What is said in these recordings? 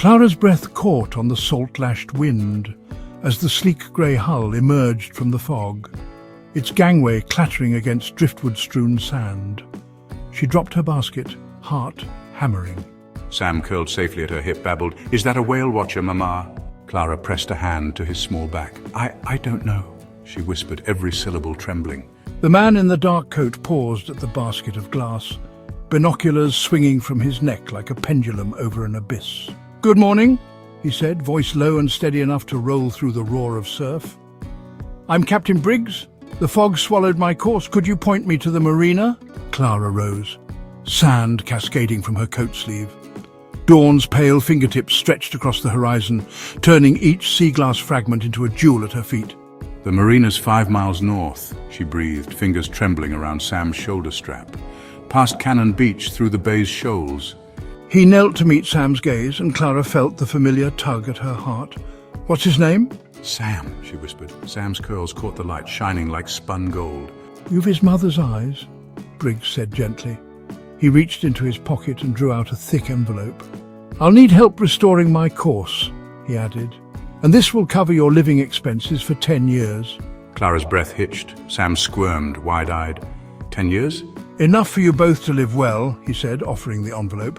Clara's breath caught on the salt-lashed wind as the sleek grey hull emerged from the fog, its gangway clattering against driftwood-strewn sand. She dropped her basket, heart hammering. Sam, curled safely at her hip, babbled, "Is that a whale watcher, Mama?" Clara pressed a hand to his small back. I don't know," she whispered, every syllable trembling. The man in the dark coat paused at the basket of glass, binoculars swinging from his neck like a pendulum over an abyss. "Good morning," he said, voice low and steady enough to roll through the roar of surf. "I'm Captain Briggs. The fog swallowed my course. Could you point me to the marina?" Clara rose, sand cascading from her coat sleeve. Dawn's pale fingertips stretched across the horizon, turning each sea glass fragment into a jewel at her feet. "The marina's 5 miles north," she breathed, fingers trembling around Sam's shoulder strap. "Past Cannon Beach, through the bay's shoals." He knelt to meet Sam's gaze, and Clara felt the familiar tug at her heart. "What's his name?" "Sam," she whispered. Sam's curls caught the light, shining like spun gold. "You've his mother's eyes," Briggs said gently. He reached into his pocket and drew out a thick envelope. "I'll need help restoring my course," he added, "and this will cover your living expenses for 10 years. Clara's breath hitched. Sam squirmed, wide-eyed. 10 years? "Enough for you both to live well," he said, offering the envelope.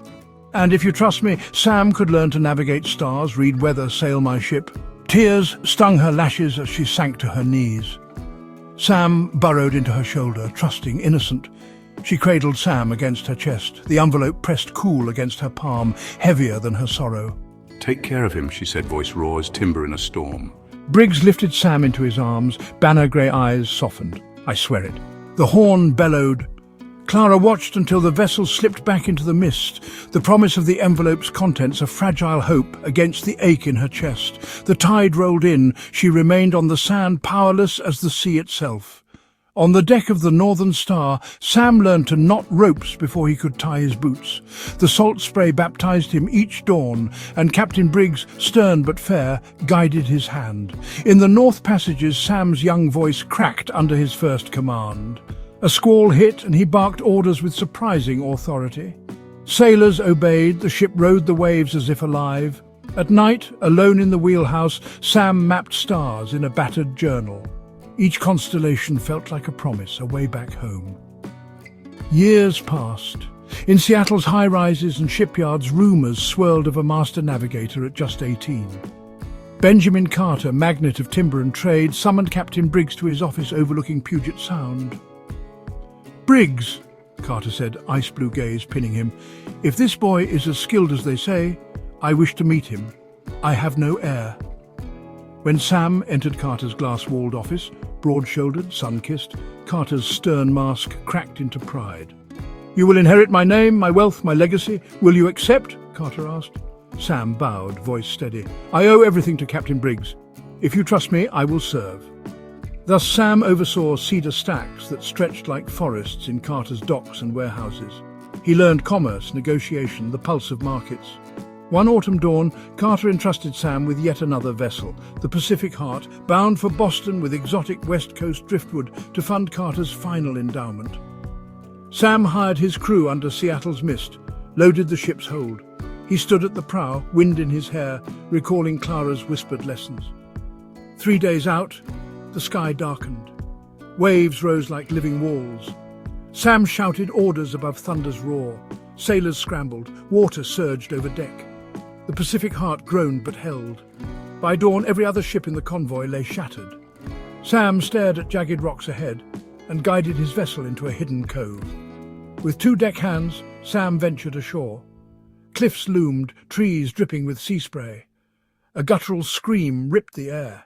"And if you trust me, Sam could learn to navigate stars, read weather, sail my ship." Tears stung her lashes as she sank to her knees. Sam burrowed into her shoulder, trusting, innocent. She cradled Sam against her chest, the envelope pressed cool against her palm, heavier than her sorrow. "Take care of him," she said, voice raw as timber in a storm. Briggs lifted Sam into his arms, banner grey eyes softened. "I swear it." The horn bellowed. Clara watched until the vessel slipped back into the mist, the promise of the envelope's contents a fragile hope against the ache in her chest. The tide rolled in. She remained on the sand, powerless as the sea itself. On the deck of the Northern Star, Sam learned to knot ropes before he could tie his boots. The salt spray baptized him each dawn, and Captain Briggs, stern but fair, guided his hand. In the North Passages, Sam's young voice cracked under his first command. A squall hit, and he barked orders with surprising authority. Sailors obeyed, the ship rode the waves as if alive. At night, alone in the wheelhouse, Sam mapped stars in a battered journal. Each constellation felt like a promise, a way back home. Years passed. In Seattle's high-rises and shipyards, rumours swirled of a master navigator at just 18. Benjamin Carter, magnate of timber and trade, summoned Captain Briggs to his office overlooking Puget Sound. "Briggs," Carter said, ice-blue gaze pinning him, "if this boy is as skilled as they say, I wish to meet him. I have no heir." When Sam entered Carter's glass-walled office, broad-shouldered, sun-kissed, Carter's stern mask cracked into pride. "You will inherit my name, my wealth, my legacy. Will you accept?" Carter asked. Sam bowed, voice steady. "I owe everything to Captain Briggs. If you trust me, I will serve." Thus Sam oversaw cedar stacks that stretched like forests in Carter's docks and warehouses. He learned commerce, negotiation, the pulse of markets. One autumn dawn, Carter entrusted Sam with yet another vessel, the Pacific Heart, bound for Boston with exotic West Coast driftwood to fund Carter's final endowment. Sam hired his crew under Seattle's mist, loaded the ship's hold. He stood at the prow, wind in his hair, recalling Clara's whispered lessons. 3 days out, the sky darkened. Waves rose like living walls. Sam shouted orders above thunder's roar. Sailors scrambled, water surged over deck. The Pacific Heart groaned but held. By dawn, every other ship in the convoy lay shattered. Sam stared at jagged rocks ahead and guided his vessel into a hidden cove. With 2 deckhands, Sam ventured ashore. Cliffs loomed, trees dripping with sea spray. A guttural scream ripped the air.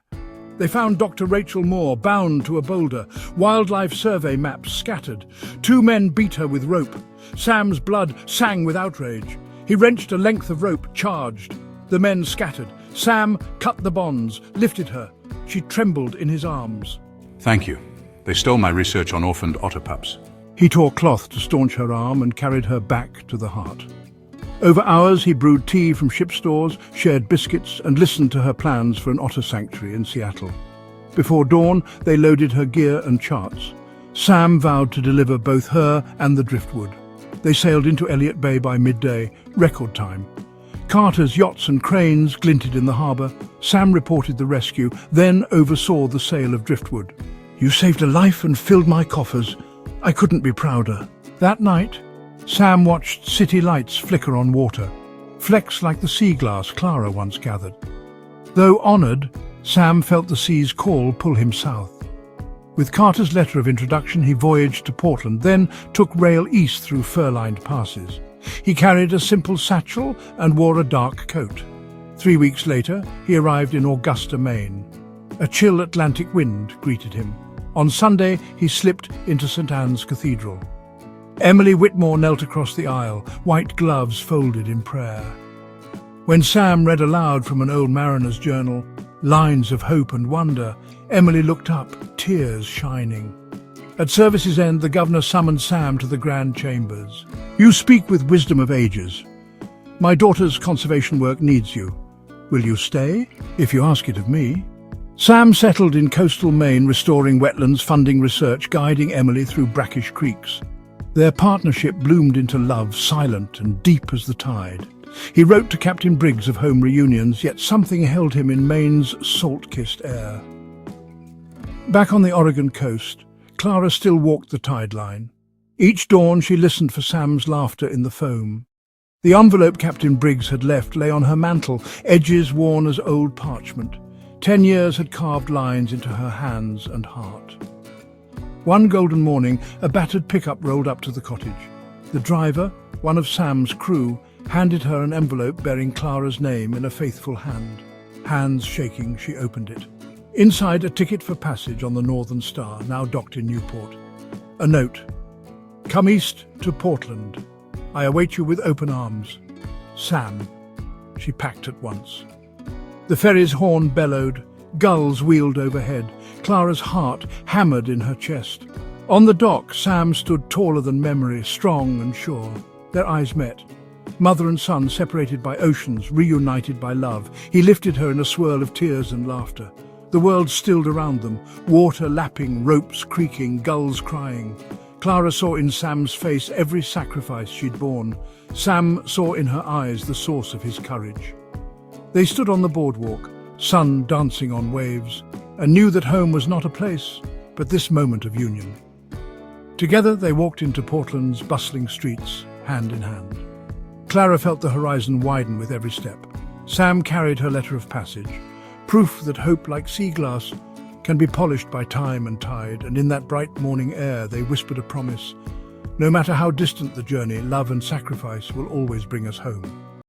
They found Dr. Rachel Moore bound to a boulder, wildlife survey maps scattered. 2 men beat her with rope. Sam's blood sang with outrage. He wrenched a length of rope, charged. The men scattered. Sam cut the bonds, lifted her. She trembled in his arms. "Thank you. They stole my research on orphaned otter pups." He tore cloth to staunch her arm and carried her back to the Heart. Over hours he brewed tea from ship stores, shared biscuits, and listened to her plans for an otter sanctuary in Seattle. Before dawn, they loaded her gear and charts. Sam vowed to deliver both her and the driftwood. They sailed into Elliott Bay by midday, record time. Carter's yachts and cranes glinted in the harbour. Sam reported the rescue, then oversaw the sale of driftwood. "You saved a life and filled my coffers. I couldn't be prouder." That night, Sam watched city lights flicker on water, flecks like the sea glass Clara once gathered. Though honoured, Sam felt the sea's call pull him south. With Carter's letter of introduction, he voyaged to Portland, then took rail east through fur-lined passes. He carried a simple satchel and wore a dark coat. 3 weeks later, he arrived in Augusta, Maine. A chill Atlantic wind greeted him. On Sunday, he slipped into St. Anne's Cathedral. Emily Whitmore knelt across the aisle, white gloves folded in prayer. When Sam read aloud from an old mariner's journal, lines of hope and wonder, Emily looked up, tears shining. At service's end, the governor summoned Sam to the grand chambers. "You speak with wisdom of ages. My daughter's conservation work needs you. Will you stay, if you ask it of me?" Sam settled in coastal Maine, restoring wetlands, funding research, guiding Emily through brackish creeks. Their partnership bloomed into love, silent and deep as the tide. He wrote to Captain Briggs of home reunions, yet something held him in Maine's salt-kissed air. Back on the Oregon coast, Clara still walked the tide line. Each dawn she listened for Sam's laughter in the foam. The envelope Captain Briggs had left lay on her mantle, edges worn as old parchment. 10 years had carved lines into her hands and heart. One golden morning, a battered pickup rolled up to the cottage. The driver, one of Sam's crew, handed her an envelope bearing Clara's name in a faithful hand. Hands shaking, she opened it. Inside, a ticket for passage on the Northern Star, now docked in Newport. A note. "Come east to Portland. I await you with open arms. Sam." She packed at once. The ferry's horn bellowed. Gulls wheeled overhead. Clara's heart hammered in her chest. On the dock, Sam stood taller than memory, strong and sure. Their eyes met. Mother and son separated by oceans, reunited by love. He lifted her in a swirl of tears and laughter. The world stilled around them, water lapping, ropes creaking, gulls crying. Clara saw in Sam's face every sacrifice she'd borne. Sam saw in her eyes the source of his courage. They stood on the boardwalk, sun dancing on waves, and knew that home was not a place, but this moment of union. Together they walked into Portland's bustling streets, hand in hand. Clara felt the horizon widen with every step. Sam carried her letter of passage, proof that hope, like sea glass, can be polished by time and tide, and in that bright morning air they whispered a promise. No matter how distant the journey, love and sacrifice will always bring us home.